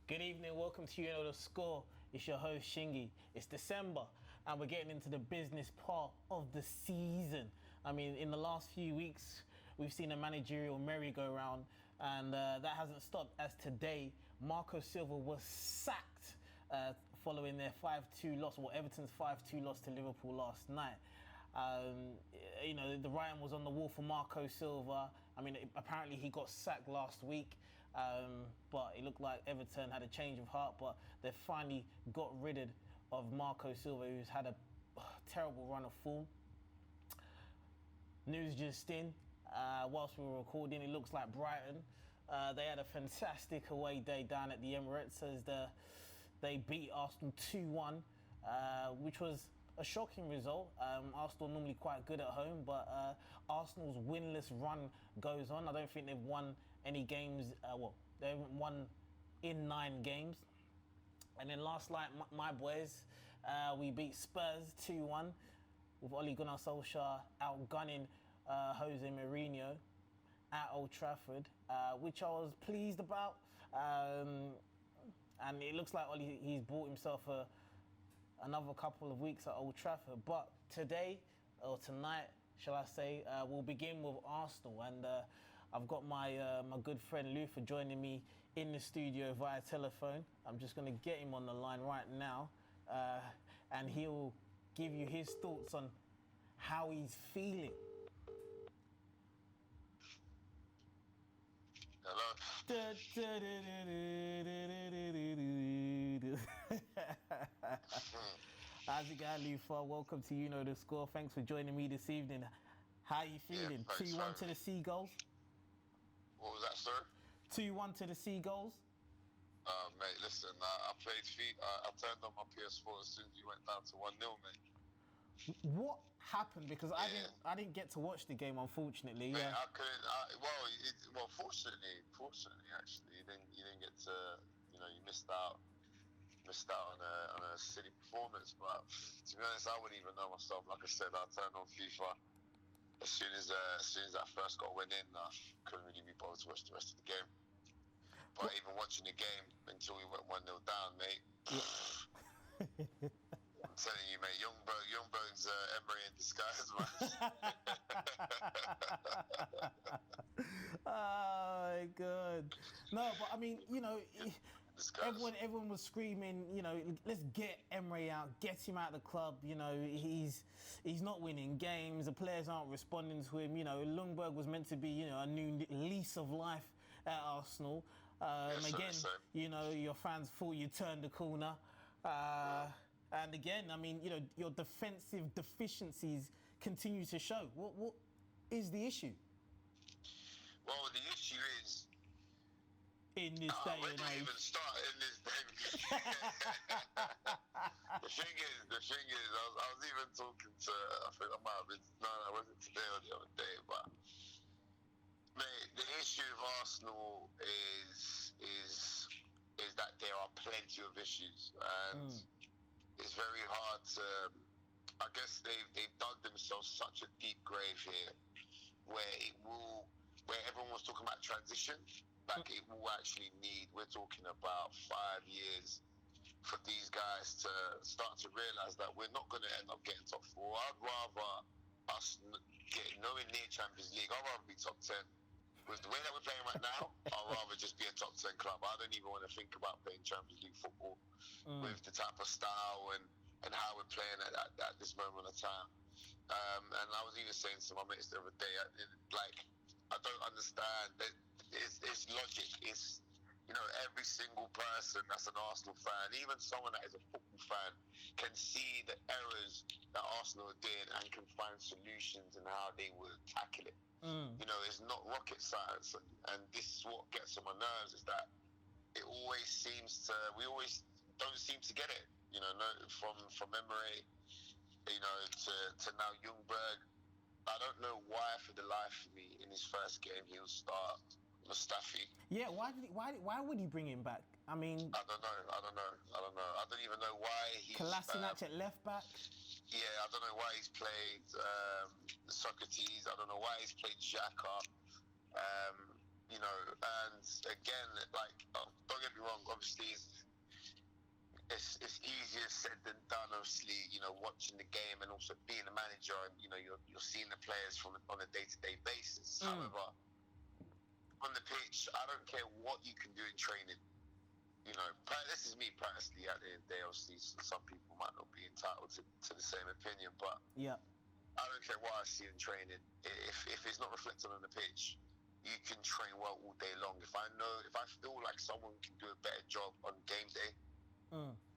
Good evening, welcome to You Know The Score. It's your host Shingy. It's December and we're getting into the business part of the season. I mean, in the last few weeks, we've seen a managerial merry-go-round and that hasn't stopped as today, Marco Silva was sacked following their 5-2 loss, or Everton's 5-2 loss to Liverpool last night. The writing was on the wall for Marco Silva. I mean, apparently he got sacked last week, but it looked like Everton had a change of heart, but they finally got rid of Marco Silva, who's had a terrible run of form. News just in, whilst we were recording, it looks like Brighton, they had a fantastic away day down at the Emirates as they beat Arsenal 2-1, which was a shocking result. Arsenal normally quite good at home, but Arsenal's winless run goes on. I don't think they've won any games. They haven't won in 9 games. And then last night, my boys, we beat Spurs 2-1 with Ole Solksjaer outgunning Jose Mourinho at Old Trafford, which I was pleased about. And it looks like Ole, he's bought himself another couple of weeks at Old Trafford. But today, or tonight, shall I say, we'll begin with Arsenal. And I've got my good friend Luther joining me in the studio via telephone. I'm just going to get him on the line right now. And he'll give you his thoughts on how he's feeling. Hello. How's it going, Luther? Welcome to You Know The Score. Thanks for joining me this evening. How are you feeling? 2-1 to the Seagulls? What was that, sir? 2-1 to the Seagulls? Mate, listen, I played FIFA. I turned on my PS4 as soon as you went down to 1-0, mate. What happened? Because I didn't get to watch the game, unfortunately. Mate, I couldn't. Fortunately, actually, you didn't get to. You missed out on a silly performance. But to be honest, I wouldn't even know myself. Like I said, I turned on FIFA as soon as that first goal went in. I couldn't really be bothered to watch the rest of the game. But even watching the game until we went 1-0 down, mate. Yeah. I'm telling you, mate, Ljungberg's Emery in disguise, man. Oh my God! No, but I mean, everyone was screaming, let's get Emery out, get him out of the club. He's not winning games. The players aren't responding to him. Ljungberg was meant to be, a new lease of life at Arsenal. Your fans thought you turned the corner. And again, I mean, your defensive deficiencies continue to show. What is the issue? Well, the issue is in this day and age. Even start in this day. The thing is, I was even talking to. I think I might have been. No, it wasn't today or the other day, but mate, the issue of Arsenal is that there are plenty of issues and. It's very hard to. I guess they've dug themselves such a deep grave here, where everyone was talking about transition. Like it will actually need. We're talking about 5 years for these guys to start to realise that we're not going to end up getting top 4. I'd rather us get nowhere near Champions League. I'd rather be top 10. With the way that we're playing right now, I'd rather just be a top 10 club. I don't even want to think about playing Champions League football with the type of style and how we're playing at this moment of time. And I was even saying to my mates the other day, I don't understand. It's logic. It's, every single person that's an Arsenal fan, even someone that is a football fan, can see the errors that Arsenal did and can find solutions and how they would tackle it. It's not rocket science, and this is what gets on my nerves, is that we always don't seem to get it. From Emery, to now Ljungberg. I don't know why, for the life of me, in his first game he'll start Mustafi. Yeah, why would he bring him back? I mean, I don't know. I don't even know why he's Kolasinac at left back. Yeah, I don't know why he's played Socrates. I don't know why he's played Xhaka. you know, and again, like, don't get me wrong, obviously it's easier said than done, obviously, you know, watching the game and also being a manager, and you know, you're seeing the players on a day-to-day basis. However, on the pitch, I don't care what you can do in training. You know, this is me personally. At the end of the day, obviously, some people might not be entitled to the same opinion, but yeah, I don't care what I see in training. If it's not reflected on the pitch, you can train well all day long. If I feel like someone can do a better job on game day,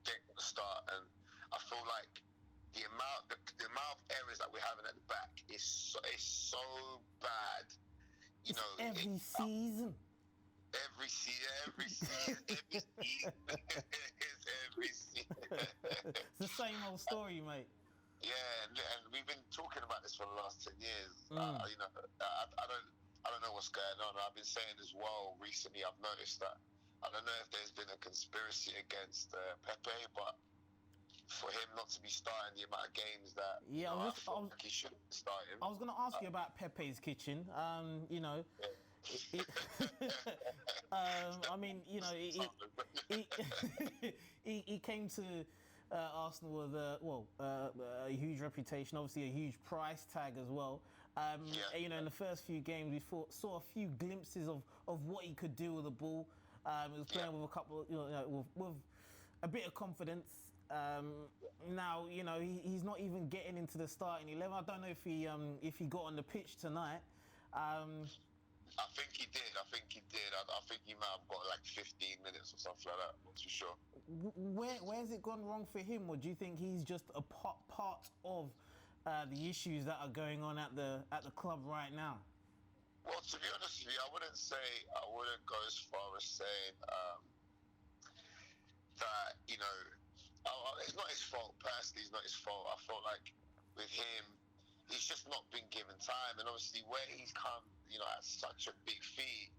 get to the start, and I feel like the amount of errors that we're having at the back is so bad. You know, every season. Every season. It's the same old story, mate. Yeah, and we've been talking about this for the last 10 years. You know, I don't know what's going on. I've been saying as well recently. I've noticed that I don't know if there's been a conspiracy against Pepe, but for him not to be starting the amount of games that I feel like he should be starting. I was going to ask you about Pepe's kitchen. You know. Yeah. I mean, you know, he came to Arsenal with a huge reputation, obviously a huge price tag as well. You know, in the first few games, we saw a few glimpses of what he could do with the ball. He was playing with a couple, with a bit of confidence. Now, you know, he's not even getting into the starting 11. I don't know if he got on the pitch tonight. I think he did. I think he might have got like 15 minutes or something like that. I'm not too sure. Where's it gone wrong for him, or do you think he's just a part of the issues that are going on at the club right now? Well, to be honest with you, I wouldn't go as far as saying that, you know, it's not his fault. Personally, it's not his fault. I felt like with him, he's just not been given time, and obviously where he's come, you know, at such a big fee,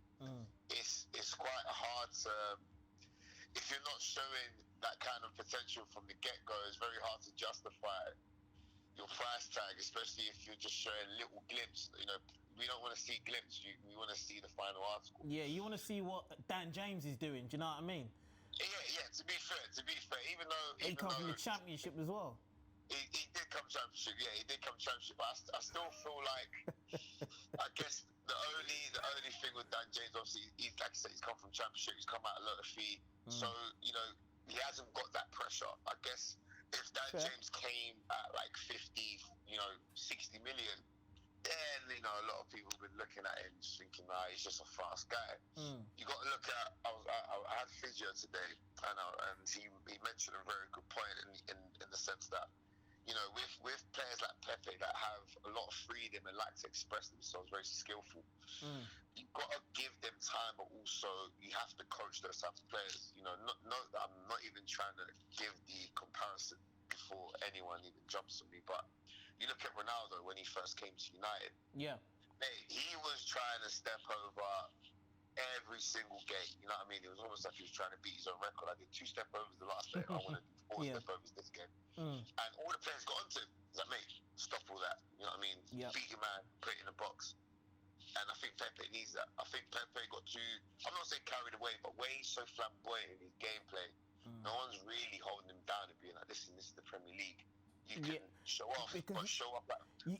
it's quite hard to, if you're not showing that kind of potential from the get-go, it's very hard to justify your price tag, especially if you're just showing little glimpses. You know, we don't want to see glimpses. We want to see the final article. Yeah, you want to see what Dan James is doing. Do you know what I mean? Yeah. To be fair, even though he come from the Championship as well. He did come Championship, yeah. He did come Championship, but I still feel like, I guess the only thing with Dan James, obviously, he's, like I said, he's come from Championship. He's come out a lot of fee, so you know he hasn't got that pressure. I guess if Dan James came at like 50, 60 million, then you know a lot of people have been looking at him just thinking, nah, he's just a fast guy. You got to look at. I had physio today, and he mentioned a very good point in the sense that, you know, with players like Pepe that have a lot of freedom and like to express themselves, very skillful, you've got to give them time, but also you have to coach those types of players. You know, I'm not even trying to give the comparison before anyone even jumps on me, but you look at Ronaldo when he first came to United. Yeah. Mate, he was trying to step over every single game. You know what I mean? It was almost like he was trying to beat his own record. I did 2 step overs the last game. I want to do 4 step overs this game. And all the players got onto him. He's like, mate, stop all that. You know what I mean? Beat your man, put it in the box. And I think Pepe needs that. I think Pepe got too, I'm not saying carried away, but where he's so flamboyant in his gameplay, no one's really holding him down and being like, listen, this is the Premier League. You can show off, but show up at 3-0,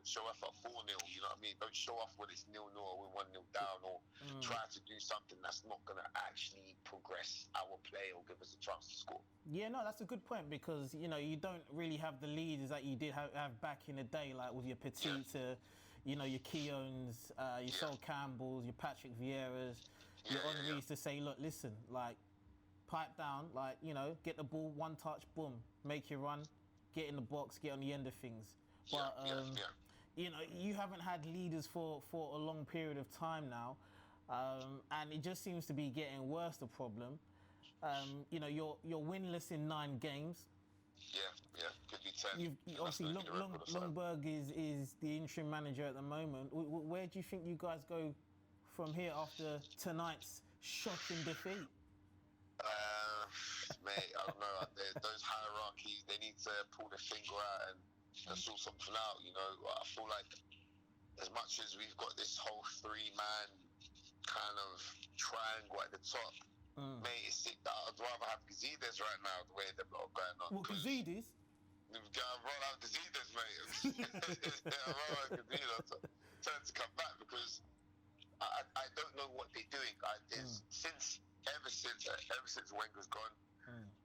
show off at 4-0, you know what I mean? Don't show off when it's 0-0 or we're 1-0 down, or try to do something that's not going to actually progress our play or give us a chance to score. Yeah, no, that's a good point, because, you know, you don't really have the leaders that you did have back in the day, like with your Petit, you know, your Keowns, your Sol Campbells, your Patrick Vieiras, your Henrys to say, look, listen, like, pipe down, like, you know, get the ball, one touch, boom, make your run, get in the box, get on the end of things. But, you know, you haven't had leaders for a long period of time now, and it just seems to be getting worse, the problem. You know, you're winless in 9 games. Yeah, could be 10. Obviously, Ljungberg is the interim manager at the moment. Where do you think you guys go from here after tonight's shocking defeat? Mate, I don't know. Those hierarchies, they need to pull their finger out and sort something out. You know, I feel like as much as we've got this whole 3-man kind of triangle at the top. Mate, I'd rather have Gazidis right now, the way they're going on. Well, Gazidis? I'd rather have Gazidis, mate. I'd rather have Gazidis tell to come back, because I don't know what they're doing. Ever since Wenger's gone,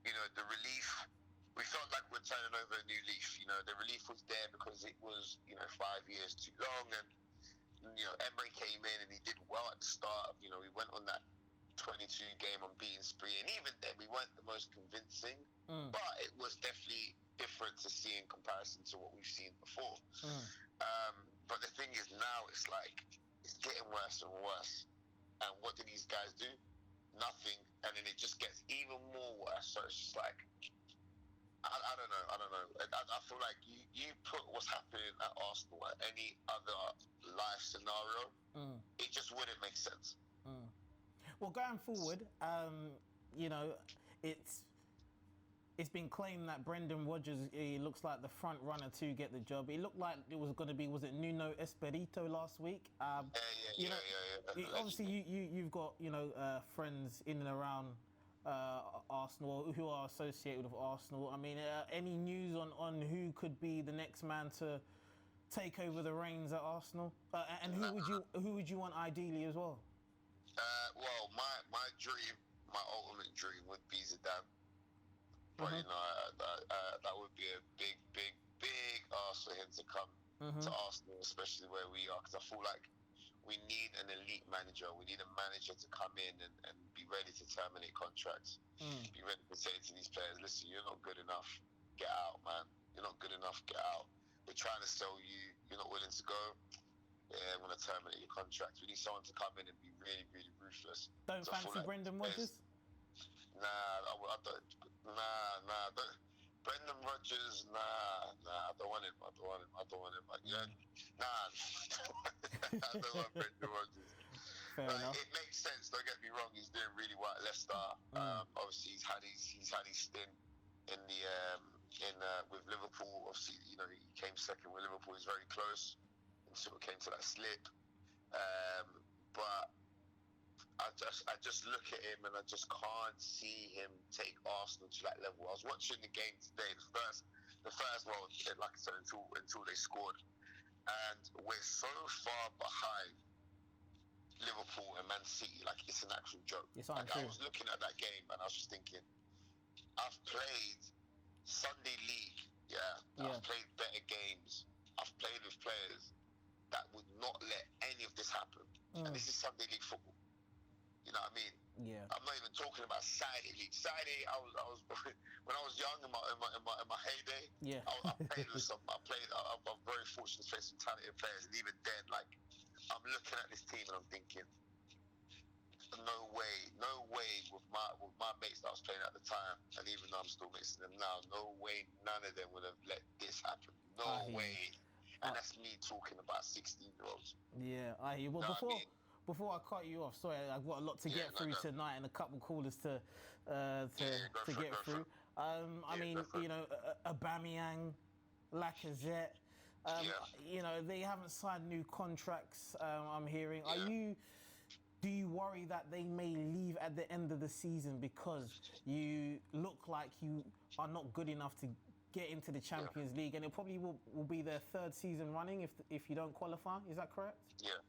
you know, the relief, we felt like we're turning over a new leaf. You know, the relief was there because it was, you know, 5 years too long, and you know, Emery came in and he did well at the start. You know, we went on that 22-game unbeaten spree, and even then we weren't the most convincing, but it was definitely different to see in comparison to what we've seen before. But the thing is, now it's like it's getting worse and worse. And what do these guys do? Nothing. And then it just gets even more worse. So it's just like, I don't know. I feel like you put what's happening at Arsenal at any other life scenario, it just wouldn't make sense. Well, going forward, you know, it's been claimed that Brendan Rodgers, he looks like the front runner to get the job. It looked like it was going to be, was it Nuno Espirito last week? Yeah. Obviously, you've got, you know, friends in and around Arsenal who are associated with Arsenal. I mean, any news on who could be the next man to take over the reins at Arsenal? And who would you want ideally as well? Well, my dream, my ultimate dream would be Zidane. But, you know, that would be a big ask for him to come to Arsenal, especially where we are, because I feel like we need an elite manager. We need a manager to come in and be ready to terminate contracts. Be ready to say to these players, listen, you're not good enough. Get out, man. You're not good enough. Get out. We're trying to sell you. You're not willing to go. Yeah, I'm going to terminate your contract. We need someone to come in and be really, really ruthless. Don't fancy Brendan Rodgers? Nah, I don't. Brendan Rodgers, I don't want him. I don't want him. Like, yeah, I don't want Brendan Rodgers. Fair enough. It makes sense. Don't get me wrong. He's doing really well at Leicester. Obviously, he's had his stint in the with Liverpool. Obviously, you know, he came second with Liverpool. He's very close, and sort of came to that slip. But I just look at him and I just can't see him take Arsenal to that level. I was watching the game today, the first well, like I said, until they scored, and we're so far behind Liverpool and Man City, like it's an actual joke. Like, I was looking at that game and I was just thinking, I've played Sunday League, I've played better games, I've played with players that would not let any of this happen, and this is Sunday League football. You know what I mean? Yeah. I'm not even talking about Saturday League. Saturday, I was when I was young in my heyday. Yeah. I played with some. I'm very fortunate to play some talented players, and even then, like, I'm looking at this team and I'm thinking, no way with my mates that I was playing at the time, and even though I'm still mixing them now, no way, none of them would have let this happen. No way. And that's me talking about 16-year-olds. Yeah, I hear. Well, before I cut you off, sorry, I've got a lot to get through tonight and a couple callers to get through. I mean, you know, Aubameyang, Lacazette, you know, they haven't signed new contracts, I'm hearing. Do you worry that they may leave at the end of the season because you look like you are not good enough to get into the Champions League, and it probably will be their third season running if you don't qualify? Is that correct? Yeah.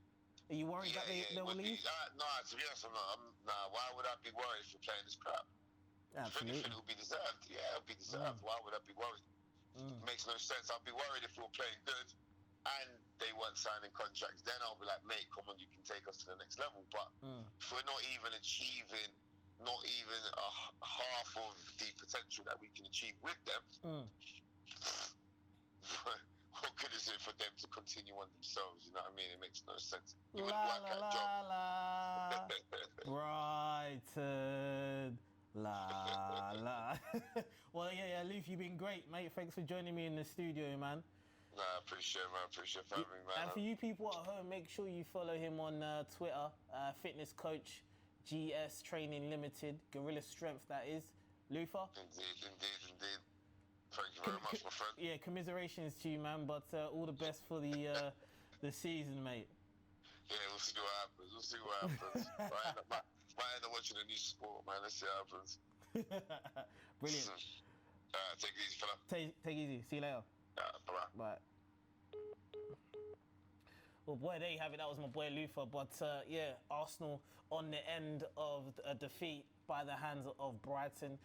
Are you worried that they will leave? No, to be honest, I'm not. Why would I be worried if you're playing this crap? Absolutely. If anything, it will be deserved. Yeah, it will be deserved. Why would I be worried? It makes no sense. I'd be worried if we were playing good and they weren't signing contracts. Then I'll be like, mate, come on, you can take us to the next level. But if we're not even achieving, not even half of the potential that we can achieve with them, what good is it for them to continue on themselves? You know what I mean? It makes no sense. You wouldn't work that job. Brighton. Well, yeah, Luke, you've been great, mate. Thanks for joining me in the studio, man. Nah, I appreciate it, man. Appreciate having me, man. And for you people at home, make sure you follow him on Twitter, Fitness Coach GS Training Limited, Gorilla Strength, that is. Luther? Indeed. Thank you very much, my friend. Yeah, commiserations to you, man, but all the best for the season, mate. Yeah, we'll see what happens. We'll see what happens. might end up watching a new sport, man. Let's see what happens. Brilliant. Take it easy, fella. Take it easy. See you later. Bye-bye. Bye. Well, boy, there you have it. That was my boy Luther. But yeah, Arsenal on the end of a defeat by the hands of Brighton.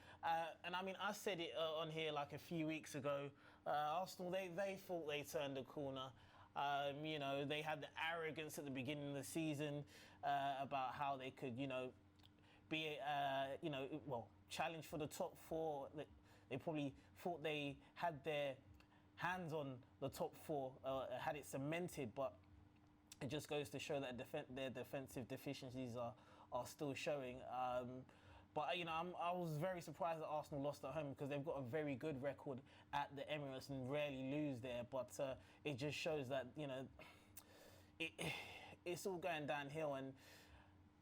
And I mean, I said it on here like a few weeks ago. Arsenal, they thought they turned the corner. You know, they had the arrogance at the beginning of the season about how they could, you know, be, you know, well, challenge for the top four. They probably thought they had their hands on the top four, had it cemented, but it just goes to show that their defensive deficiencies are still showing. But you know, I was very surprised that Arsenal lost at home because they've got a very good record at the Emirates and rarely lose there. But it just shows that, you know, it's all going downhill, and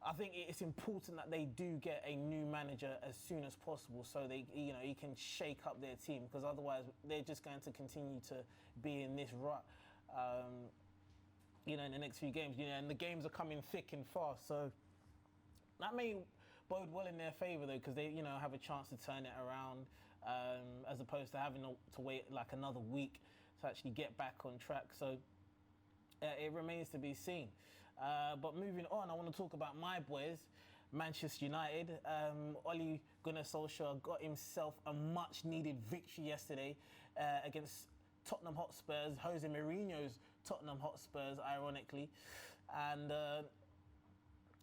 I think it's important that they do get a new manager as soon as possible, so they, you know, he can shake up their team, because otherwise they're just going to continue to be in this rut. You know, in the next few games, you know, and the games are coming thick and fast, so that may bode well in their favour though, because they, you know, have a chance to turn it around, as opposed to having to wait like another week to actually get back on track. So it remains to be seen. But moving on, I want to talk about my boys, Manchester United. Ole Gunnar Solskjaer got himself a much-needed victory yesterday against Tottenham Hotspurs, Jose Mourinho's Tottenham Hotspurs, ironically. And,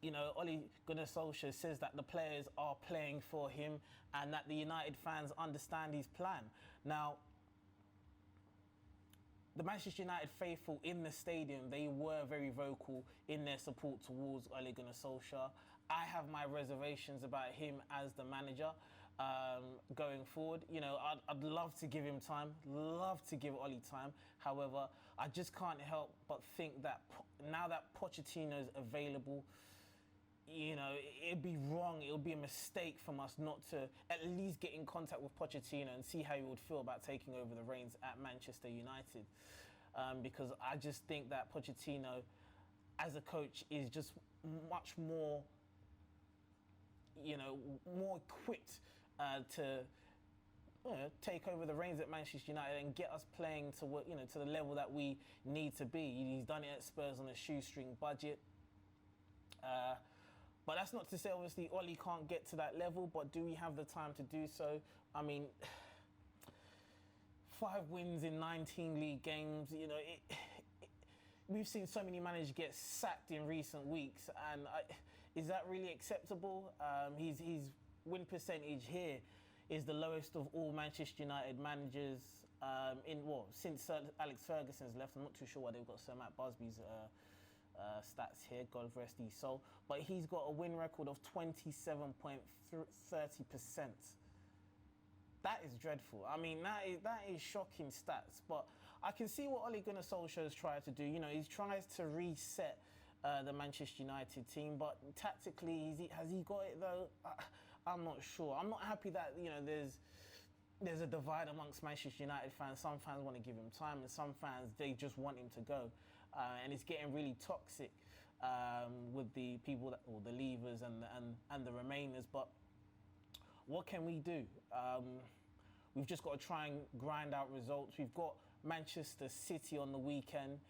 you know, Ole Gunnar Solskjaer says that the players are playing for him and that the United fans understand his plan. Now, the Manchester United faithful in the stadium, they were very vocal in their support towards Ole Gunnar Solskjaer. I have my reservations about him as the manager going forward. You know, I'd love to give him time, love to give Ole time. However, I just can't help but think that now that Pochettino's available, you know, it'd be wrong, it would be a mistake from us not to at least get in contact with Pochettino and see how he would feel about taking over the reins at Manchester United. Because I just think that Pochettino, as a coach, is just much more, you know, more equipped to, you know, take over the reins at Manchester United and get us playing to, you know, to the level that we need to be. He's done it at Spurs on a shoestring budget. But that's not to say, obviously, Ole can't get to that level, but do we have the time to do so? I mean, 5 wins in 19 league games, you know, we've seen so many managers get sacked in recent weeks, and is that really acceptable? His win percentage here is the lowest of all Manchester United managers since Alex Ferguson's left. I'm not too sure why they've got Sir Matt Busby's stats here, God rest his soul, but he's got a win record of 27.30%. That is dreadful. I mean, that is shocking stats, but I can see what Ole Gunnar Solskjaer has tried to do. You know, he tries to reset the Manchester United team, but tactically, has he got it though? I'm not sure. I'm not happy that, you know, there's a divide amongst Manchester United fans. Some fans want to give him time, and some fans, they just want him to go. And it's getting really toxic with the people or the leavers and the remainers. But what can we do? We've just got to try and grind out results. We've got Manchester City on the weekend,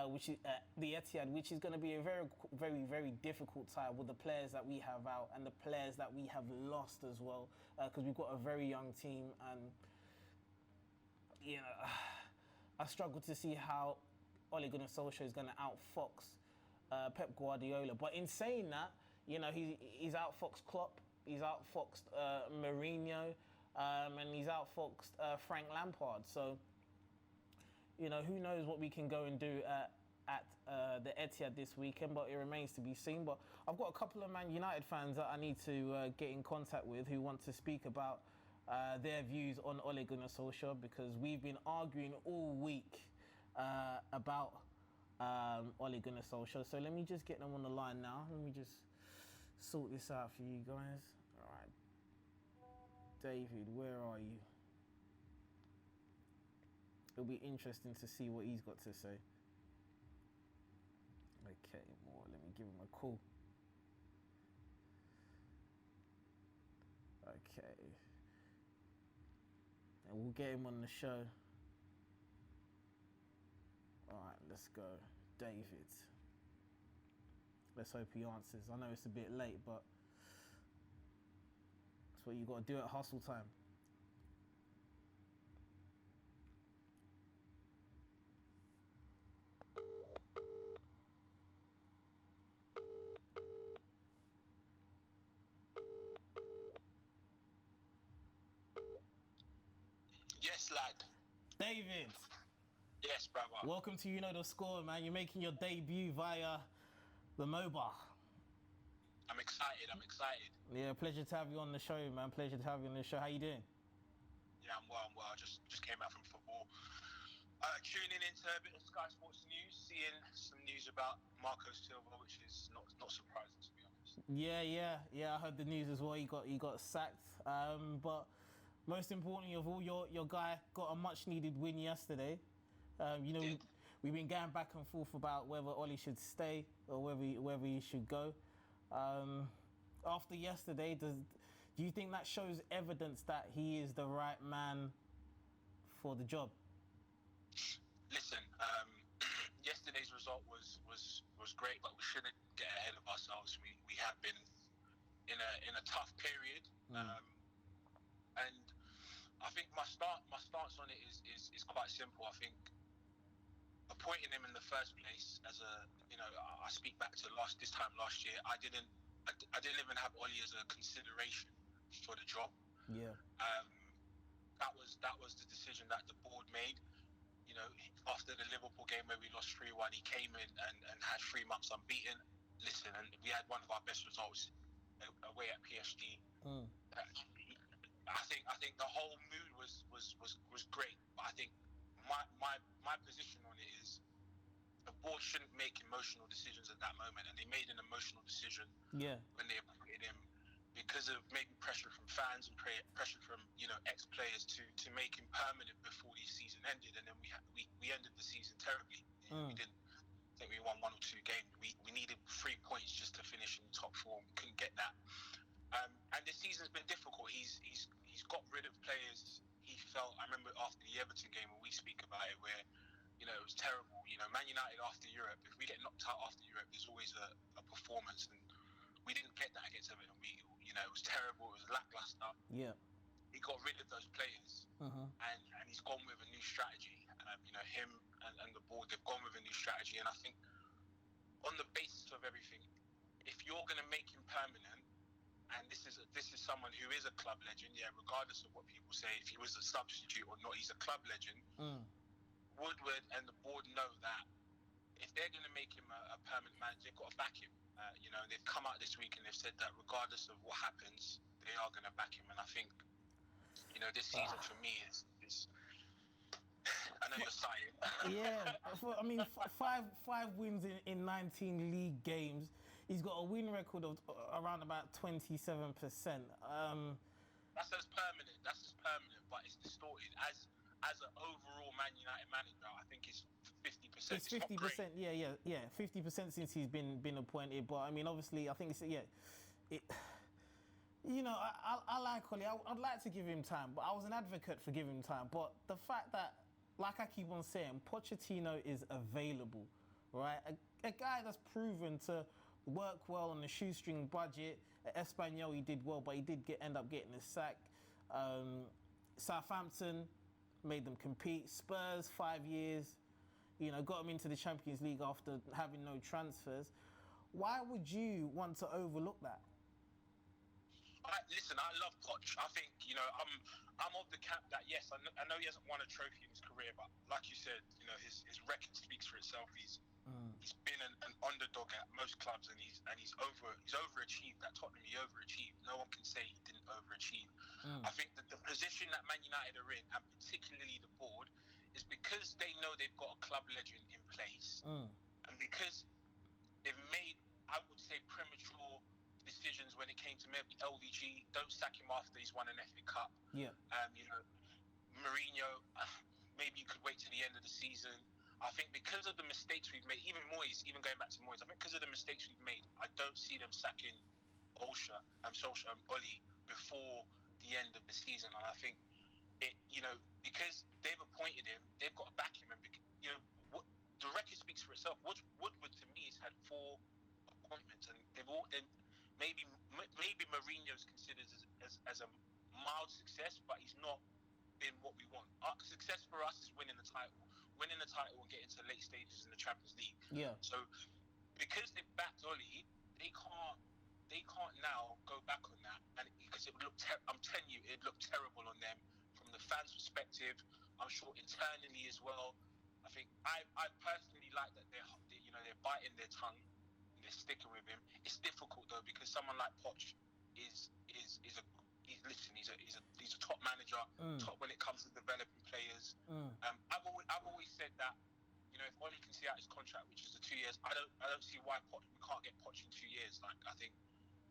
which is the Etihad, which is going to be a very, very, very difficult tie with the players that we have out and the players that we have lost as well, because we've got a very young team, and you know, I struggle to see how Ole Gunnar Solskjaer is going to outfox Pep Guardiola. But in saying that, you know, he's outfoxed Klopp, he's outfoxed Mourinho, and he's outfoxed Frank Lampard. So, you know, who knows what we can go and do at the Etihad this weekend, but it remains to be seen. But I've got a couple of Man United fans that I need to get in contact with who want to speak about their views on Ole Gunnar Solskjaer, because we've been arguing all week about Ole Gunnar Solskjaer. So let me just get them on the line now. Let me just sort this out for you guys. All right. David, where are you? It'll be interesting to see what he's got to say. Okay, more. Let me give him a call. Okay. And we'll get him on the show. Alright, let's go. David. Let's hope he answers. I know it's a bit late, but that's what you got to do at hustle time. Yes, lad. David. Yes, brother. Welcome to You Know the Score, man. You're making your debut via the mobile. I'm excited. Yeah, pleasure to have you on the show, man. Pleasure to have you on the show. How you doing? Yeah, I'm well. I just came back from football. Tuning into a bit of Sky Sports news, seeing some news about Marco Silva, which is not surprising, to be honest. Yeah. I heard the news as well. He got sacked. But most importantly of all, your guy got a much needed win yesterday. We've been going back and forth about whether Ole should stay or whether he should go. After yesterday, do you think that shows evidence that he is the right man for the job? Listen, yesterday's result was great, but we shouldn't get ahead of ourselves. We have been in a tough period, and I think my stance on it is quite simple. I think appointing him in the first place as I speak back to this time last year, I didn't even have Ole as a consideration for the job. Yeah. That was the decision that the board made. You know, after the Liverpool game where we lost 3-1, he came in and had 3 months unbeaten. Listen, and we had one of our best results away at PSG. I think the whole mood was great. But I think my position on it is the board shouldn't make emotional decisions at that moment, and they made an emotional decision when they appointed him because of maybe pressure from fans and pressure from ex-players to make him permanent before the season ended, and then we ended the season terribly. We didn't think we won 1 or 2 games. We needed 3 points just to finish in the top 4. We couldn't get that. And this season's been difficult. He's got rid of players. He felt. I remember after the Everton game when we speak about it, where it was terrible. Man United after Europe. If we get knocked out after Europe, there's always a performance, and we didn't get that against Everton. It was terrible. It was lackluster. Yeah. He got rid of those players, and he's gone with a new strategy. Him and the board, they've gone with a new strategy, and I think on the basis of everything, if you're going to make him permanent, and this is someone who is a club legend, regardless of what people say, if he was a substitute or not, he's a club legend. Woodward and the board know that if they're going to make him a permanent manager, they've got to back him. They've come out this week and they've said that regardless of what happens, they are going to back him. And I think, this season for me is I know you're sighing. Yeah, I mean, five wins in 19 league games. He's got a win record of around about 27%. That's as permanent, but it's distorted. As an overall Man United manager, I think it's 50%. It's 50%. Yeah. 50% since he's been appointed. But I mean, obviously, I think I like Ole. I'd like to give him time, but I was an advocate for giving him time. But the fact that, like I keep on saying, Pochettino is available, right? A guy that's proven to work well on a shoestring budget. At Espanyol, he did well, but he did end up getting a sack. Southampton made them compete. Spurs, 5 years, got them into the Champions League after having no transfers. Why would you want to overlook that? Listen, I love Poch. I think, I'm of the camp that, yes, I know he hasn't won a trophy in his career, but like you said, his record speaks for itself. He's been an underdog at most clubs, and he's overachieved. At Tottenham, he overachieved. No one can say he didn't overachieve. I think that the position that Man United are in, and particularly the board, is because they know they've got a club legend in place, and because they've made, I would say, premature decisions when it came to maybe LVG. Don't sack him after he's won an FA Cup. Yeah. Mourinho, maybe you could wait to the end of the season. I think because of the mistakes we've made, even going back to Moyes, I think because of the mistakes we've made, I don't see them sacking Solskjaer and Oli before the end of the season. And I think because they've appointed him, they've got to back him, and the record speaks for itself. Woodward to me has had 4 appointments, and they've all. And maybe Mourinho's considered as a mild success, but he's not been what we want. Success for us is winning the title and getting to late stages in the Champions League. Yeah. So because they've backed Oli, they can't now go back on that, and because it would look. I'm telling you, it looked terrible on them from the fans' perspective. I'm sure internally as well. I think I personally like that they're biting their tongue and they're sticking with him. It's difficult though because someone like Poch is a top manager, top when it comes to developing players. I've always said that if Oli can see out his contract, which is the 2 years, I don't see why we can't get Poch in 2 years. Like I think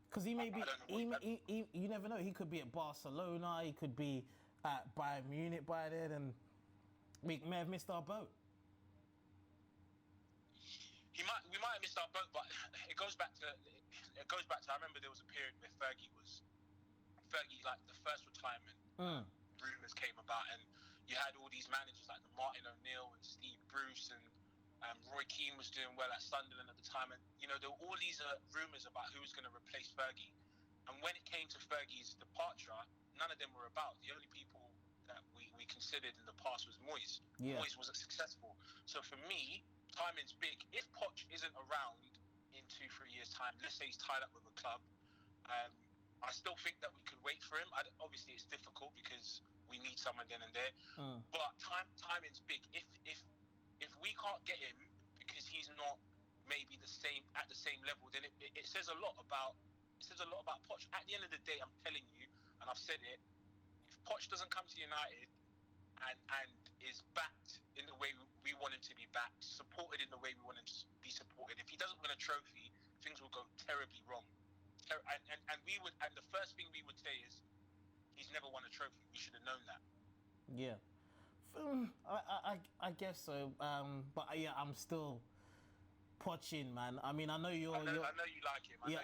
because he may be, you never know. He could be at Barcelona. He could be at Bayern Munich by then, and we may have missed our boat. We might have missed our boat, but it goes back to. I remember there was a period where Fergie like the first retirement rumours came about, and you had all these managers like the Martin O'Neill and Steve Bruce and Roy Keane was doing well at Sunderland at the time, and there were all these rumours about who was going to replace Fergie. And when it came to Fergie's departure, none of them were about. The only people that we considered in the past was Moyes. Yeah. Moyes wasn't successful. So for me, timing's big. If Poch isn't around in 2-3 years' time, let's say he's tied up with a club, I still think that we could wait for him. Obviously, it's difficult because we need someone then and there. But timing's big. If we can't get him because he's not maybe at the same level, then it says a lot about Poch. At the end of the day, I'm telling you, and I've said it, if Poch doesn't come to United and is backed in the way we want him to be backed, supported in the way we want him to be supported, if he doesn't win a trophy, things will go terribly wrong. And the first thing we would say is he's never won a trophy. We should have known that. Yeah, I guess so. But yeah, I'm still Poching, man. I mean, I know you like him.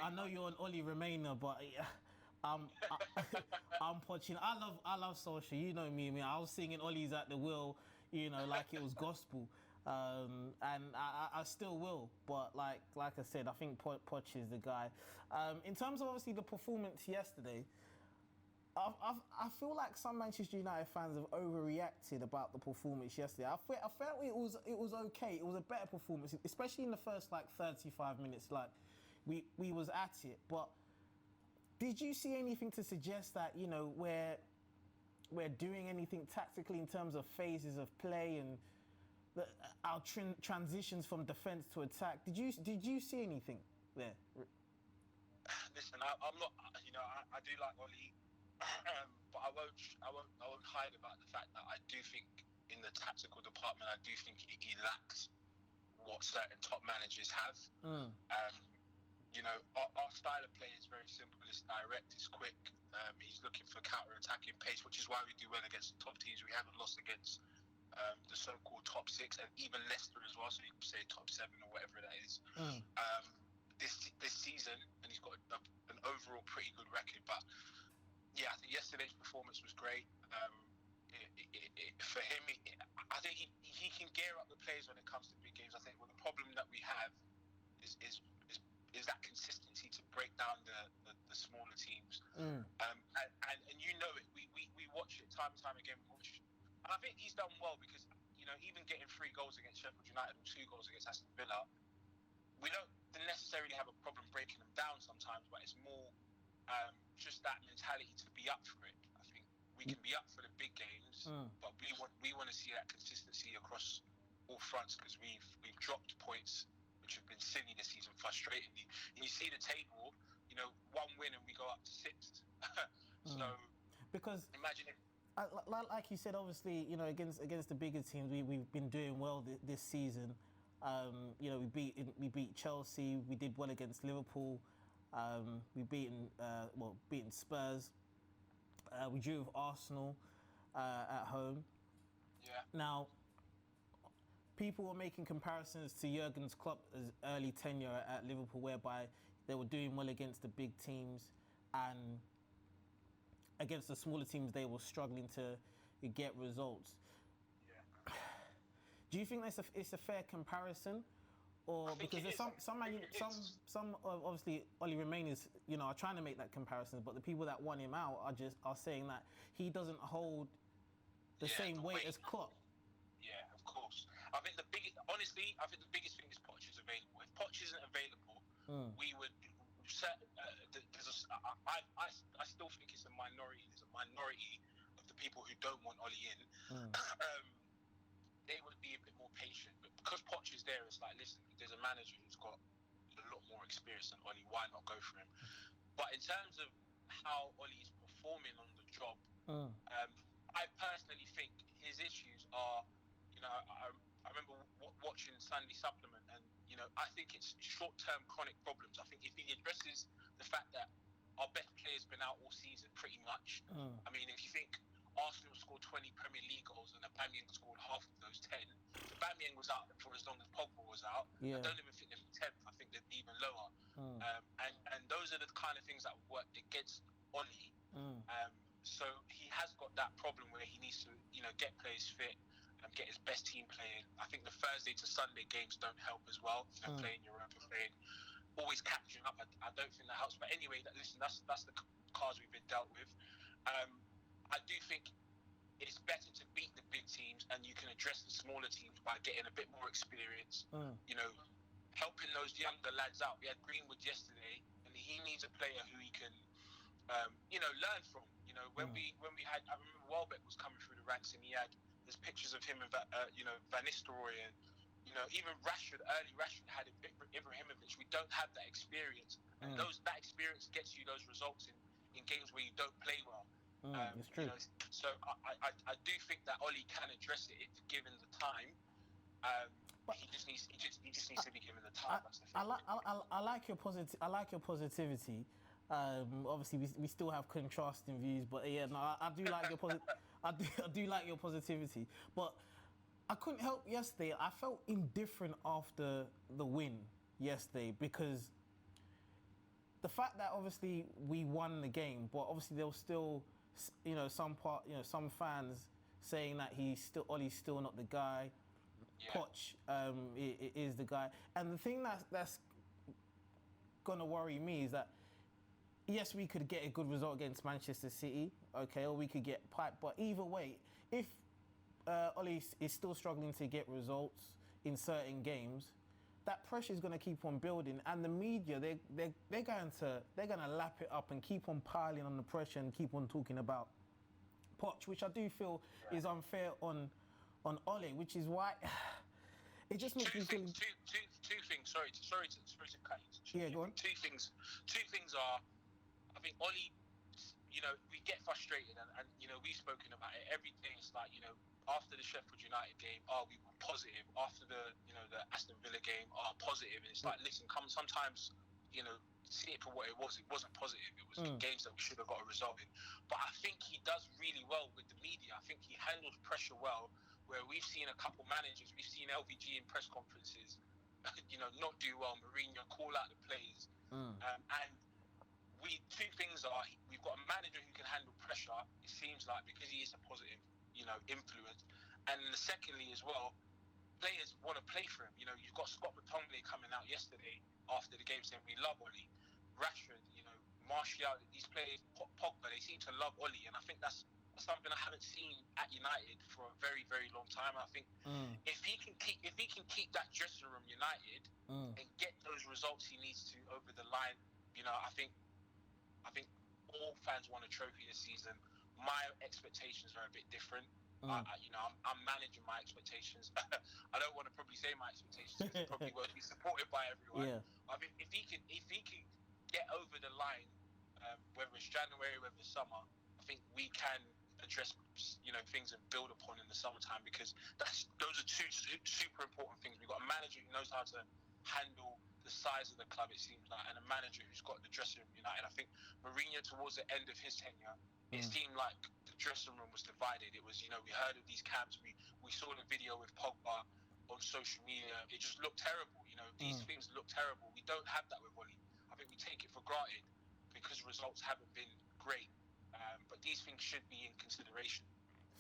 I know you're an Oli Remainer, but I'm Poching. I love Solskjaer. You know me, man. I was singing Oli's at the wheel, like it was gospel. And I still will, but like I said, I think Poch is the guy. In terms of obviously the performance yesterday, I feel like some Manchester United fans have overreacted about the performance yesterday. I felt it was okay. It was a better performance, especially in the first 35 minutes. Like we was at it, but did you see anything to suggest that we're doing anything tactically in terms of phases of play and our transitions from defence to attack? Did you see anything there? Listen, I'm not. I do like Oli, but I won't hide about the fact that I do think in the tactical department, I do think he lacks what certain top managers have. Our style of play is very simple. It's direct. It's quick. He's looking for counter-attacking pace, which is why we do well against top teams. We haven't lost against the so-called top 6 and even Leicester as well, so you could say top 7 or whatever that is. This season, and he's got an overall pretty good record. But yeah, I think yesterday's performance was great. For him, I think he can gear up the players when it comes to big games. I think the problem that we have is that consistency to break down the smaller teams. And you know it. We watch it time and time again. And I think he's done well because, even getting 3 goals against Sheffield United or 2 goals against Aston Villa, we don't necessarily have a problem breaking them down sometimes, but it's more just that mentality to be up for it. I think we can be up for the big games, but we want to see that consistency across all fronts because we've dropped points which have been silly this season, frustratingly. And you see the table, 1 win and we go up to 6th. So because imagine if. Like you said, obviously, against the bigger teams, we've been doing well this season. We beat Chelsea. We did well against Liverpool. We beaten Spurs. We drew with Arsenal at home. Yeah. Now, people were making comparisons to Jurgen's Klopp's early tenure at Liverpool, whereby they were doing well against the big teams, and against the smaller teams they were struggling to get results. Yeah. Do you think it's a fair comparison? Or because there's some obviously Oli Remain is, you know, are trying to make that comparison, but the people that want him out are saying that he doesn't hold the same weight as Klopp. Yeah, of course. I think the biggest thing is Poch is available. If Poch isn't available, we would I still think it's a minority. There's a minority of the people who don't want Oli in. They would be a bit more patient, but because Poch is there, it's like, listen, there's a manager who's got a lot more experience than Oli. Why not go for him? But in terms of how Oli's performing on the job, I personally think his issues are, you know, I remember watching Sunday Supplement, and you know, I think it's short-term chronic problems. I think if he addresses the fact that our best player's been out all season, pretty much. I mean, if you think Arsenal scored 20 Premier League goals and Aubameyang scored half of those 10. Aubameyang was out for as long as Pogba was out. Yeah. I don't even think they're 10th. I think they're even lower. And those are the kind of things that worked against Oli. So he has got that problem where he needs to, you know, get players fit and get his best team playing. I think the Thursday to Sunday games don't help as well. You know, playing Europa, playing always catching up. I don't think that helps. But anyway, listen, that's the cards we've been dealt with. I do think it's better to beat the big teams, and you can address the smaller teams by getting a bit more experience. You know, helping those younger lads out. We had Greenwood yesterday, and he needs a player who he can, you know, learn from. You know, when we had, I remember Welbeck was coming through the ranks, and there's pictures of him and you know, Van Nistelrooy, and you know, even Rashford had Ibrahimovic. We don't have that experience, and that experience gets you those results in games where you don't play well. It's true. You know, so I do think that Oli can address it if given the time. But he just needs to be given the time. That's the thing. I like your positivity. Obviously, we still have contrasting views, but yeah, no, I do like your I do like your positivity. But I couldn't help yesterday. I felt indifferent after the win yesterday, because the fact that obviously we won the game, but obviously there was still, you know, some fans saying that Oli's still not the guy. Yeah. Poch is the guy. And the thing that's gonna worry me is that, yes, we could get a good result against Manchester City, okay, or we could get piped. But either way, if Oli is still struggling to get results in certain games, that pressure is going to keep on building, and the media they're going to lap it up and keep on piling on the pressure and keep on talking about Poch, which I do feel is unfair on Oli, which is why it just makes me feel. Two things. Sorry to cut you. Yeah, go on. Two things are, I think Oli, you know, we get frustrated, and you know, we've spoken about it every day. It's like, you know, after the Sheffield United game, we were positive. After the Aston Villa game, positive. And it's like, listen, sometimes, you know, see it for what it was. It wasn't positive. It was games that we should have got a result in. But I think he does really well with the media. I think he handles pressure well, where we've seen a couple managers, we've seen LVG in press conferences, you know, not do well. Mourinho call out the players. And two things are, we've got a manager who can handle pressure, it seems like, because he is a positive, you know, influence. And secondly as well, players want to play for him. You know, you've got Scott McTominay coming out yesterday after the game saying we love Oli. Rashford, you know, Martial, these players, Pogba, they seem to love Oli, and I think that's something I haven't seen at United for a very, very long time. I think if he can keep that dressing room united and get those results he needs to over the line, you know, I think all fans want a trophy this season. My expectations are a bit different. I'm managing my expectations. I don't want to probably say my expectations because it probably won't be supported by everyone. Yeah. I mean, if he can get over the line, whether it's January, whether it's summer, I think we can address, you know, things and build upon in the summertime, because those are two super important things. We've got a manager who knows how to handle the size of the club, it seems like, and a manager who's got the dressing room united. I think Mourinho, towards the end of his tenure, it seemed like the dressing room was divided. It was, you know, we heard of these camps, we saw the video with Pogba on social media, it just looked terrible. You know, these things look terrible. We don't have that with Oli. I think we take it for granted because results haven't been great. But these things should be in consideration.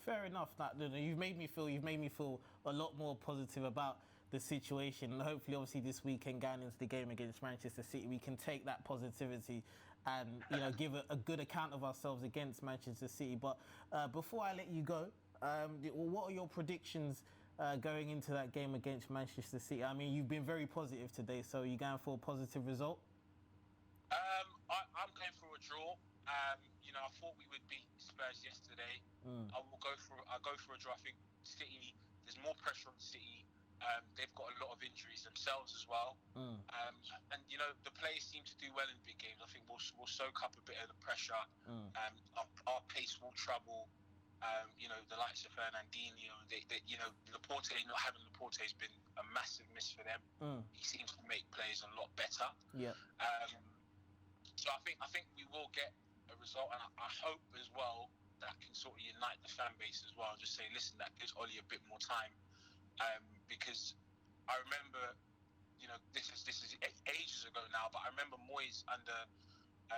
Fair enough. That you've made me feel a lot more positive about the situation, and hopefully, obviously, this weekend going into the game against Manchester City, we can take that positivity and give a good account of ourselves against Manchester City. But before I let you go, what are your predictions going into that game against Manchester City? I mean, you've been very positive today, so you're going for a positive result? I'm going for a draw. I thought we would beat Spurs yesterday. I'll go for a draw. I think City, there's more pressure on City. They've got a lot of injuries themselves as well. And the players seem to do well in big games. I think we'll soak up a bit of the pressure. Our pace will trouble the likes of Fernandinho. Laporte, not having Laporte has been a massive miss for them. He seems to make players a lot better. Yeah. So I think we will get a result, and I hope as well that can sort of unite the fan base as well. Just say, listen, that gives Oli a bit more time, because I remember, this is ages ago now, but I remember Moyes under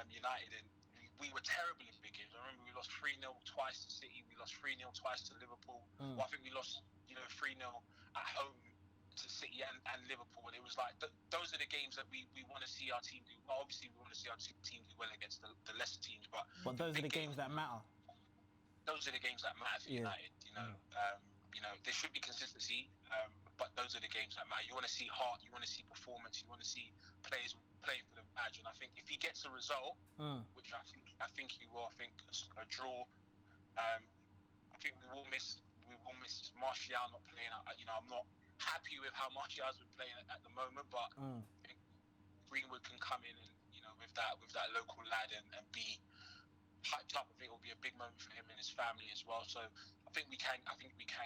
United, and we were terrible in big games. I remember we lost 3-0 twice to City, we lost 3-0 twice to Liverpool. Well, I think we lost 3-0 at home to City and Liverpool, and it was like those are the games that we want to see our team do. Well, obviously we want to see our team do well against the lesser teams, but those are the games that matter. Those are the games that matter for United. There should be consistency, but those are the games that matter. You want to see heart, you want to see performance, you want to see players playing for the badge. And I think if he gets a result, which I think he will, I think a draw. I think we will miss Martial not playing. I'm not happy with how Martial's been playing at the moment, but I think Greenwood can come in and with that local lad and be hyped up. I think it will be a big moment for him and his family as well. So I think we can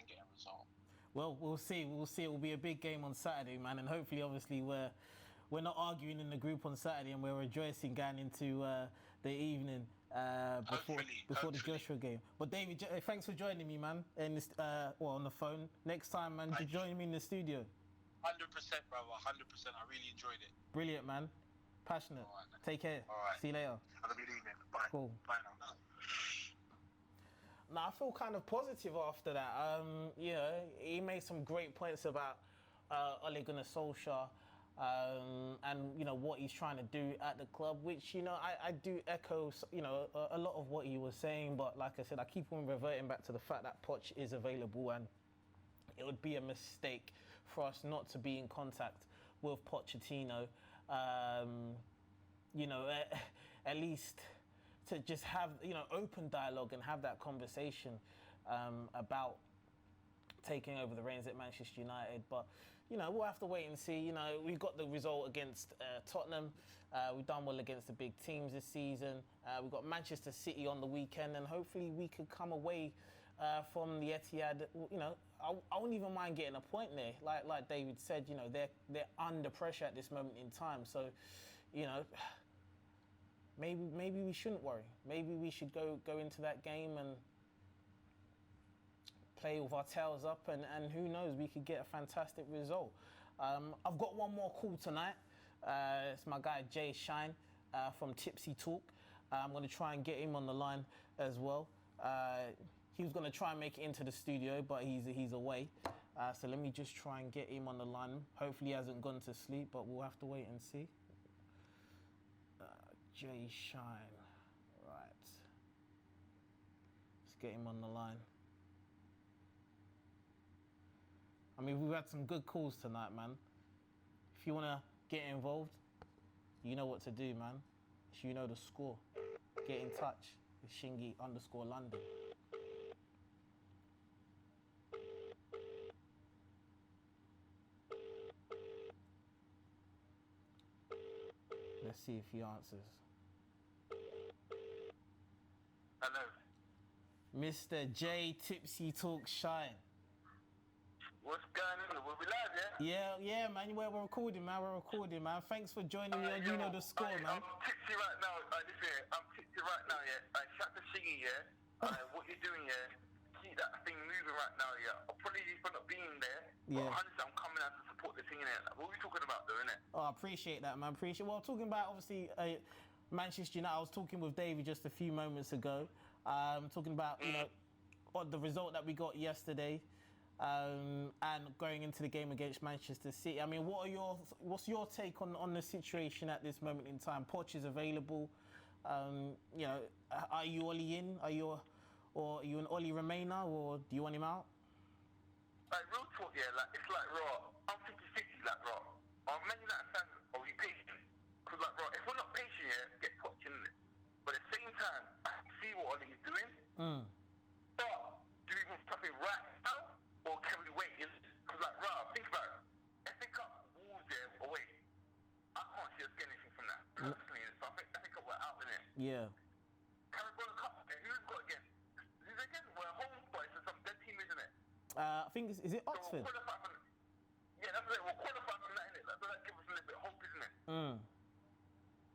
get a result. Well, we'll see. It will be a big game on Saturday, man, and hopefully, obviously, we're not arguing in the group on Saturday, and we're rejoicing going into the evening before the Joshua game. But David, thanks for joining me, man, on the phone. Next time, man, join me in the studio. 100%, brother. 100%. I really enjoyed it. Brilliant, man. Passionate. All right. Take care. All right. See you later. Have a good evening. Bye. Cool. Bye now. No, I feel kind of positive after that. He made some great points about Ole Solskjaer. And what he's trying to do at the club, which I do echo a lot of what he was saying, but like I said, I keep on reverting back to the fact that Poch is available, and it would be a mistake for us not to be in contact with Pochettino, at least to just have open dialogue and have that conversation about taking over the reins at Manchester United. But we'll have to wait and see. We've got the result against Tottenham. We've done well against the big teams this season. We've got Manchester City on the weekend, and hopefully we could come away from the Etihad. I wouldn't even mind getting a point there. Like David said, they're under pressure at this moment in time. So, maybe we shouldn't worry. Maybe we should go into that game and play with our tails up, and who knows, we could get a fantastic result. I've got one more call tonight. It's my guy Jay Shine from Tipsy Talk. I'm going to try and get him on the line as well. He was going to try and make it into the studio, but he's away. So let me just try and get him on the line. Hopefully he hasn't gone to sleep, but we'll have to wait and see. Jay Shine. Right. Let's get him on the line. I mean, we've had some good calls tonight, man. If you want to get involved, you know what to do, man. You know the score. Get in touch with Shingy_London. Let's see if he answers. Hello. Mr. J Tipsy Talk Shine. What's going on? We'll be live, yeah? Yeah, man. We're recording, man. Thanks for joining me on You Know the Score, man. I'm tipsy right now. Listen, I'm tipsy right now, yeah. Shout to Shingy, yeah. What you doing, yeah? that thing moving right now, yeah. Apologies for not being there. Yeah. But honestly, I'm coming out to support the thing in it. What are we talking about, though, innit? Oh, I appreciate that, man. Well, talking about obviously Manchester United. I was talking with Davey just a few moments ago. Talking about what the result that we got yesterday, and going into the game against Manchester City. I mean, what's your take on the situation at this moment in time? Poch is available. Are you Ollie in? Are you an Ollie Remainer, or do you want him out? Like, real talk, yeah, like, it's like, raw. I'm 50-50, like, raw. I'm Man United fan, are we patient? Because, like, raw, if we're not patient, yeah, get Poch in it. But at the same time, I can see what Ollie is doing. But do we want something right now, or can we wait? Because, like, raw, think about it. If they cut Wolves there away, I can't see us getting anything from that, personally. So I think we're out in it. Yeah. Carabao Cup, and who's got again? Who's again? We're home, but it's some dead team, isn't it? I think is it Oxford? So we'll qualify from, yeah, that's it. We'll qualify from that, innit? That gives us a little bit of hope, isn't it?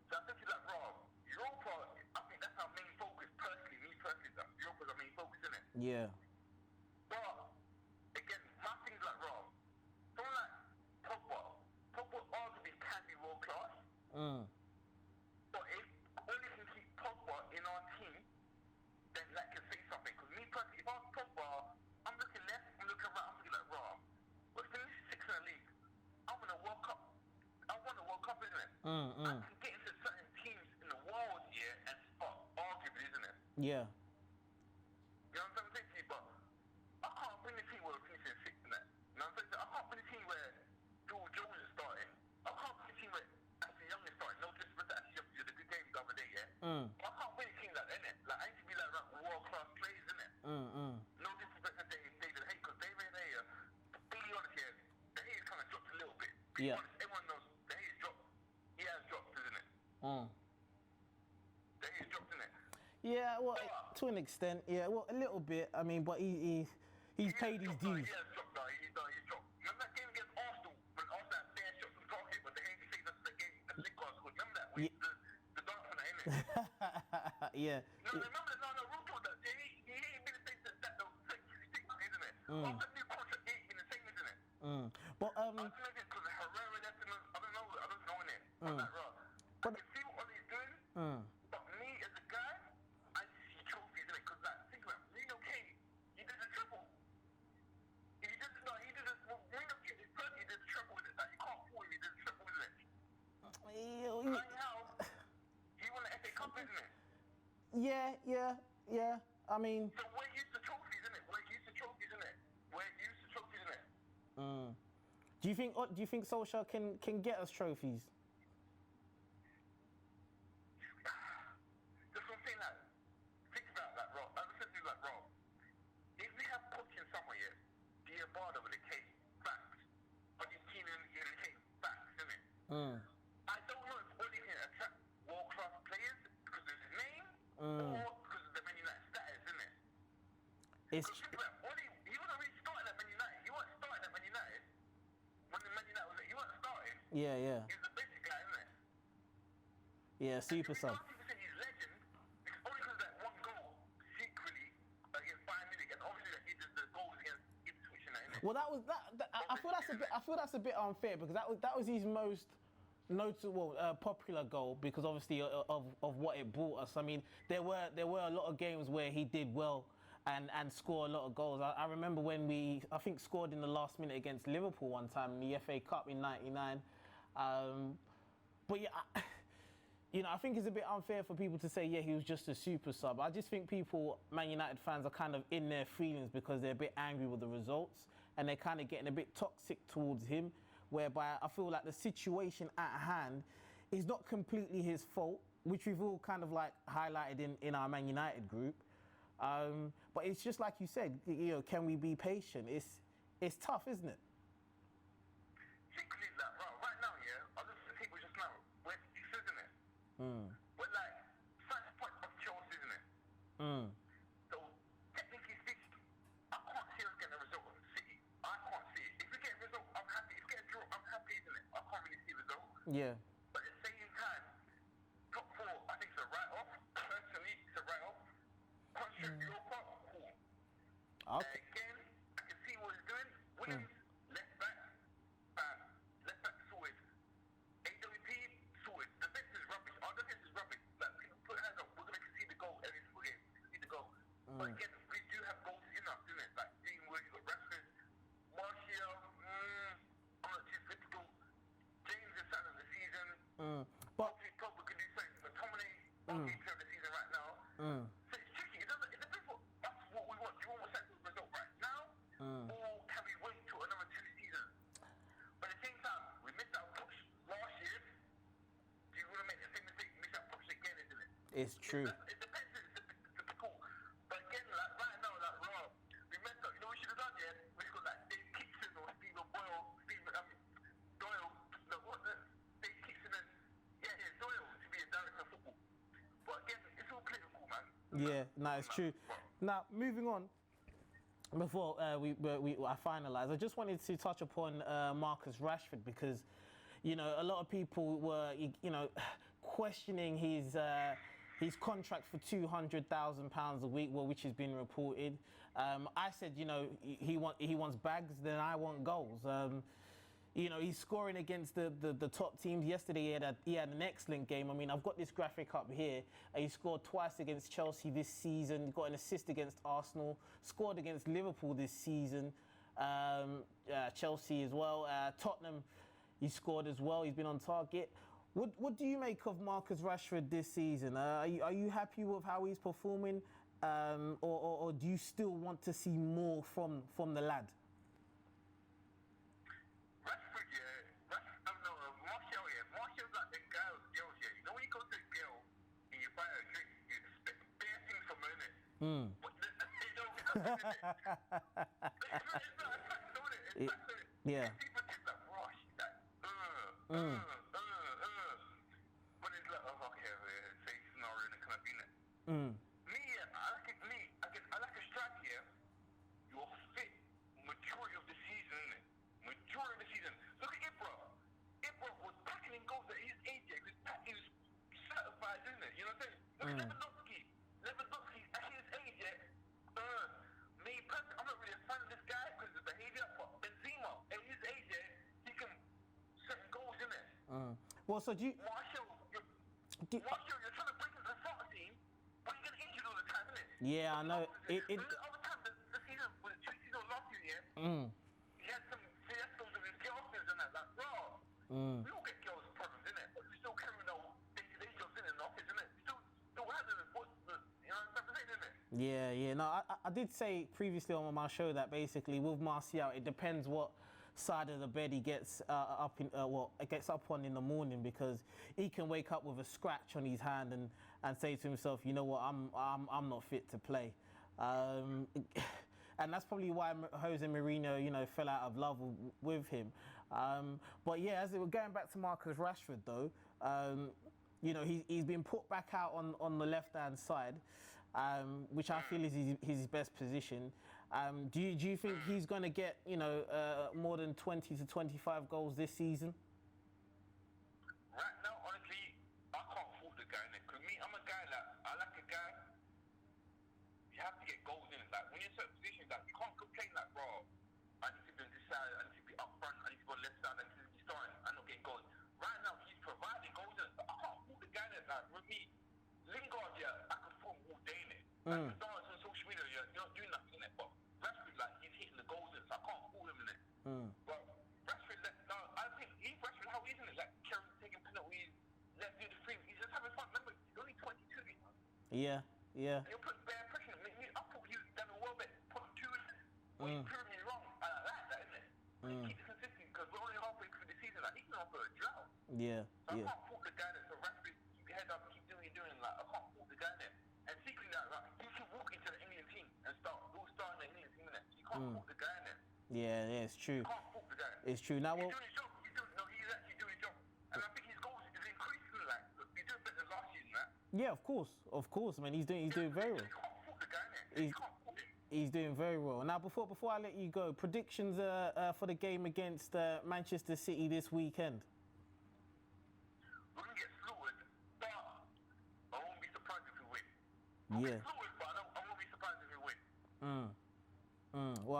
So I think it's like, raw. Europa, I think that's our main focus, personally. Me personally, Europa's our main focus, isn't it? Yeah. But again, my thing's like, raw. Someone like Pogba arguably can be world class. But if only can keep Pogba in our team, then that can say something. Because me personally, if I was Pogba, I'm looking left, I'm looking right, I'm thinking like, raw. We're finished 6th in the league. I want a World Cup. I want a World Cup, isn't it? I can get into certain teams in the world, yeah, and start arguably, isn't it? Yeah. You know what I'm saying to you? But I can't bring the team where we're finishing 6th in that. You know what I'm saying? I can't bring the team where George Jones is starting. I can't bring the team where Ashley Young is starting. No disrespect to Ashley Young, you did a good game the other day, yeah? I can't bring a team like that, innit? Like, I need to be like world-class players, innit? No disrespect to David Hay, because David Hay, to be honest here, the Hay has kind of dropped a little bit. To be honest, everyone knows the Hay has dropped. He has dropped, isn't it? The Hay has dropped, isn't it? Yeah, well, to an extent, yeah, well, a little bit. I mean, but he's paid his dues. He has dropped, though. He's dropped. Remember that game against Arsenal, when Arsenal had bare shots from target, but the Hay saved us the game, the Lingard scored. Remember that? The dance on that, innit? Yeah. No, remember that? No, real talk. That he ain't been the same since that, though. Isn't it? After the new contract, he ain't been the same, isn't it? But I don't know if it's because of Herrera, I don't know, innit? I'm like, right. I can see what Ollie's doing, but me as a guy, I see trophies, innit? Because, like, think about it, Reno Kane, he did the triple. Reno Kane, his first, he did the triple, isn't it? Like, you can't fool him, he did the triple, isn't it? Right now, he won the FA Cup, isn't it? Yeah. I mean, So we're used to trophies, isn't it? We're used to trophies, isn't it? do you think Solskjaer can get us trophies? That's what I'm saying, like, think about that, Rob. I was saying, like, Rob, if we have Poch in somewhere, yeah, Diabada with a K, facts. Argentina with a K, facts, isn't it? I don't know if Ollie can attract world-class players because of his name or because of the Man United status, isn't it? It's Because think about it, Ollie, he wasn't really starting at Man United. He wasn't starting at Man United when the Man United was there. He wasn't starting. yeah. He was the basic guy, isn't it? Yeah, super sub. People say he's legend because only because of that one goal secretly against Bayern Munich, and obviously that he did the goals against Ipswich and that, innit? Well, I feel that's a bit unfair because that was his most notable popular goal because obviously of what it brought us. I mean, there were a lot of games where he did well and score a lot of goals. I remember when I think scored in the last minute against Liverpool one time in the FA Cup in '99. But yeah, I think it's a bit unfair for people to say, yeah, he was just a super sub. I just think Man United fans are kind of in their feelings because they're a bit angry with the results and they're kind of getting a bit toxic towards him, whereby I feel like the situation at hand is not completely his fault, which we've all kind of like highlighted in our Man United group. But it's just like you said, can we be patient? It's tough, isn't it? Secretly, like, right now, yeah, I listen to people just now. We're six, isn't it? We're like 5 points of Chelsea, isn't it? So technically speaking, I can't see us getting a result on City. I can't see it. If we get a result, I'm happy. If we get a draw, I'm happy, isn't it? I can't really see a result. Yeah. But at the same time, top 4, I think it's a write-off. Personally, it's a write-off. Contract Europa, cool. Okay. Again, I can see what he's doing. Williams, left back sorted. AWP sorted. Defense is rubbish. Our defense is rubbish. Like, people put hands up, we're going to concede the goal every single game. Concede the goal. But again, we do have goals in us, isn't it? Like, Greenwood, you've got Rashford, Martial, I'm not too critical. James is starting the season. But Hopefully, Pogba can do something. But McTominay, okay, player of the season right now. So it's tricky. It depends what we want. Do you want a sensible result right now? Or can we wait till another 2 seasons? But at the same time, we missed out push last year. Do you want to make the same mistake, miss out push again, isn't it? it's true. It depends. It's difficult. But again, like right now, like raw, we messed up. You know what we should have done? Yeah, we should have got like Dave Kitson or Doyle. No, what? Dave Kitson and Doyle to be a director of football. But again, it's all political, man. Yeah, no, it's true. Now, moving on, before I finalise, I just wanted to touch upon Marcus Rashford because, you know, a lot of people were, you know, questioning his contract for £200,000 a week, well, which has been reported. I said, you know, he wants bags, then I want goals. You know, he's scoring against the top teams. Yesterday, he had an excellent game. I mean, I've got this graphic up here. He scored twice against Chelsea this season, got an assist against Arsenal, scored against Liverpool this season, Chelsea as well. Tottenham, he scored as well. He's been on target. What do you make of Marcus Rashford this season? Are you happy with how he's performing, or do you still want to see more from the lad? Martial's like the girls, yeah. You know when you go to a girl and you buy her a drink, you expect bare things from her, innit? But they don't get that, innit? It's not a fact, don't it? It's like, yeah. People think like, bro, she's like, But it's like, oh, okay, same scenario in the kind of thing, innit? I like a strike here. You're fit majority of the season, innit? Majority of the season. Look at Ibra. Ibra was packing in goals at his age. He was certified, isn't it? You know what I'm saying? Look at Lewandowski at his age. Me personally, I'm not really a fan of this guy because of the behaviour. But Benzema at his age, he can set goals, isn't it? Well, so do you? Martial, you're trying to bring him to the front team, but you're getting injured all the time, isn't it? Yeah, I know. The other time, the season was 2 seasons last year. He had some fiascos with his girlfriends and that. Like, bro, we all get girls' problems, innit? But we still carrying out day-to-day jobs in the office, innit? Still having it. You know what I'm saying, innit? Yeah. No, I did say previously on my show that basically with Martial, it depends what side of the bed he gets gets up on in the morning, because he can wake up with a scratch on his hand and say to himself, you know what, I'm not fit to play. And that's probably why Jose Mourinho, you know, fell out of love with him. But yeah, as we're going back to Marcus Rashford though, you know, he's been put back out on the left-hand side, which I feel is his best position. Do you think he's going to get, you know, more than 20 to 25 goals this season? Right now, honestly, I can't fault the guy, innit? Because me, I'm a guy that, I like a guy, you have to get goals in it. Like, when you're in certain positions, like, you can't complain like, bro, I need to be on this side, I need to be up front, I need to go left side, I need to be starting, I'm not getting goals. Right now, he's providing goals in it. But I can't fault the guy that, like, with me, Lingard, I could fault all day in it. Like, you're dance on social media, you're not doing nothing in it. But Rashford, like, he's hitting the goals in it, so I can't fault him in it. But Rashford, I think he's Rashford, how isn't it? Like, taking penalties, let's do the free. He's just having fun. Remember, he's only 22, you know? Yeah. And he'll put bare pressure on me. I thought he was done a well bit, put 2 in it. Well, he's proving me wrong. I like that, isn't it? Keep it consistent, because we're only halfway through the season. Like, he's not for a drought. Yeah. So I can't fault the guy that's a Rashford. Keep your head up, keep doing what you're doing. Like, I can't fault the guy there. And secretly, like, he can walk into the England team and we'll start in the England team, innit? You can't fault the guy in there. Yeah, it's true. You can't fault the guy. It's true. Now, He's doing his job. He's actually doing his job. And I think his goals is increasing. Like, he's doing better than last season, right? Yeah, of course. I mean, he's doing very well. You can't fault the guy in there. You can't fault him. He's doing very well. Now, before I let you go, predictions for the game against Manchester City this weekend. We're going to get slaughtered, but I won't be surprised if we win. Yeah. We'll get slaughtered, but I won't be surprised if we win.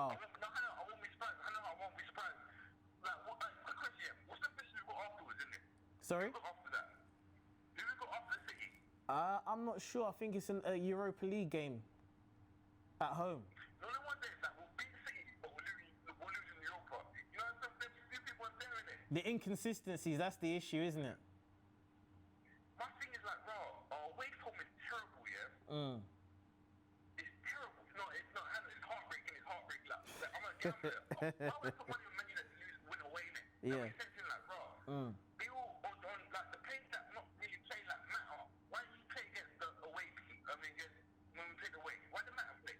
Wow. I won't be surprised. I won't be surprised. Like, quick question, what's the fixture we got afterwards, isn't it? Sorry? Who we got after that? Who we got after the City? I'm not sure. I think it's a Europa League game at home. The only one there is that we'll beat the City, but we're losing Europa. You know, some people are there, innit? The inconsistencies, that's the issue, isn't it? My thing is like, bro, our away form is terrible, yeah? It's terrible. It's heartbreaking. Like, I'm a gambler. Why would I put money on Man United to win away, innit? Yeah. That makes sense, like, bro. They all on like the players that not really play like matter. Why do you play against the away team? I mean, when we played away, why the matter play?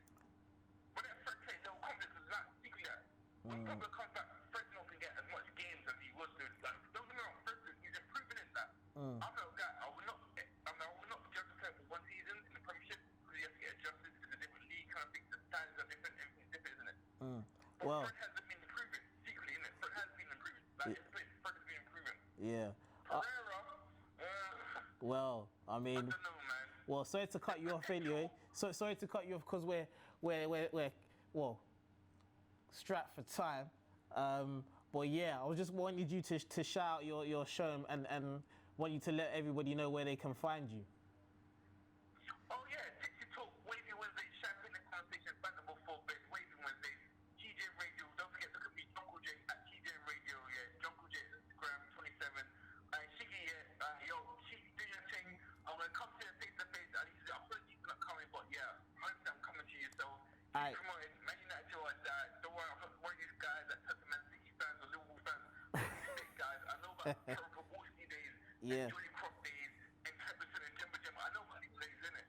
When that first play, they were confident because like secretly that when Pogba comes back, Fred's not gonna get as much games as he was doing. Like, don't get me wrong, Fred he's improving in that. I'm not a guy. I will not judge a player for one season in the Premiership because he has to get adjusted because it's a different league kind of thing. The standards are different. Everything's different, isn't it? But Well. Fred has been improving secretly, isn't it? Fred has been improving. Like Fred has been improving. Yeah. Pereira, Well, I mean, I don't know, man. well, sorry to cut you off anyway. So sorry to cut you off because we're well strapped for time. But yeah, I was just wanted you to shout out your show and want you to let everybody know where they can find you. Oh yeah, Dixie Talk, Wavy Wednesday, Champagne and Conversation, Bannable 4 Bed, Wavy Wednesday, TJ Radio, don't forget to look at me, Jungle J at TJ Radio, yeah, Jungle J Instagram 27, Shiggy, yo, Shiggy, do your thing, I'm gonna come to you face to face, I'm sorry you're not coming, but yeah, I'm coming to you, so keep promoting, Man United till I die, don't worry, I'm not one of these guys that touch Man City fans or Liverpool fans, these guys, I know about Terrible Wolsey days, Yeah. and Jordy Croft days, and Pepperson and Jemba Jemba, I know about these days, innit?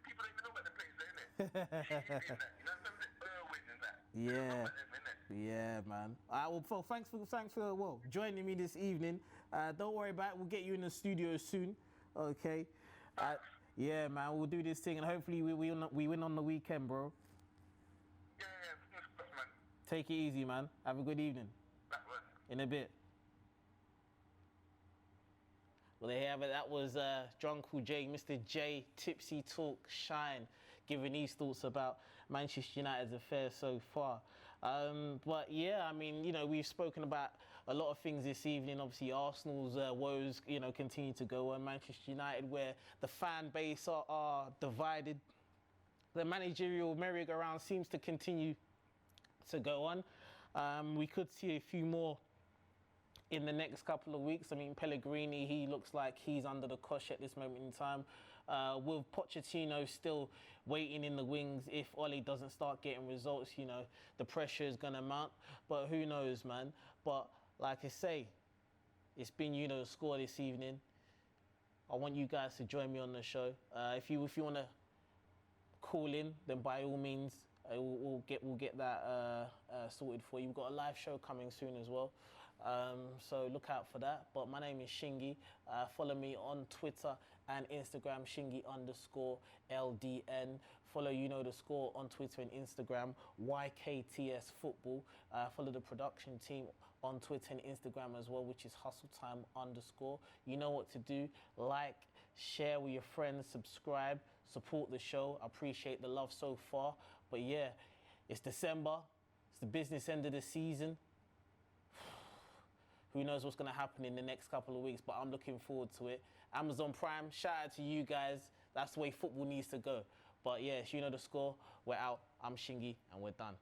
People don't even know about the place, innit? You know, some of the Irwin and that. Yeah. They don't know about them, innit? Yeah, man. Well, thanks for joining me this evening. Don't worry about it. We'll get you in the studio soon. Okay. Yeah, man. We'll do this thing, and hopefully we win on the weekend, bro. Yeah, man. Take it easy, man. Have a good evening. That was. In a bit. Well, there you have it. That was Drunkle J, Mr. J, Tipsy Talk Shine, giving his thoughts about Manchester United's affairs so far. But yeah, I mean, you know, we've spoken about a lot of things this evening. Obviously, Arsenal's woes, you know, continue to go on. Manchester United, where the fan base are divided. The managerial merry-go-round seems to continue to go on. We could see a few more in the next couple of weeks. I mean, Pellegrini, he looks like he's under the cosh at this moment in time. With Pochettino still waiting in the wings, if Ole doesn't start getting results, you know, the pressure is going to mount. But who knows, man. But like I say, it's been You Know the Score this evening. I want you guys to join me on the show. If you want to call in, then by all means, we'll get that sorted for you. We've got a live show coming soon as well. So look out for that. But my name is Shingy. Follow me on Twitter and Instagram, Shingy_LDN. Follow You Know the Score on Twitter and Instagram, YKTS Football. Follow the production team on Twitter and Instagram as well, which is HustleTime_. You know what to do. Like, share with your friends, subscribe, support the show. I appreciate the love so far. But yeah, it's December. It's the business end of the season. Who knows what's going to happen in the next couple of weeks, but I'm looking forward to it. Amazon Prime, shout out to you guys. That's the way football needs to go. But yeah, You Know the Score. We're out. I'm Shingy, and we're done.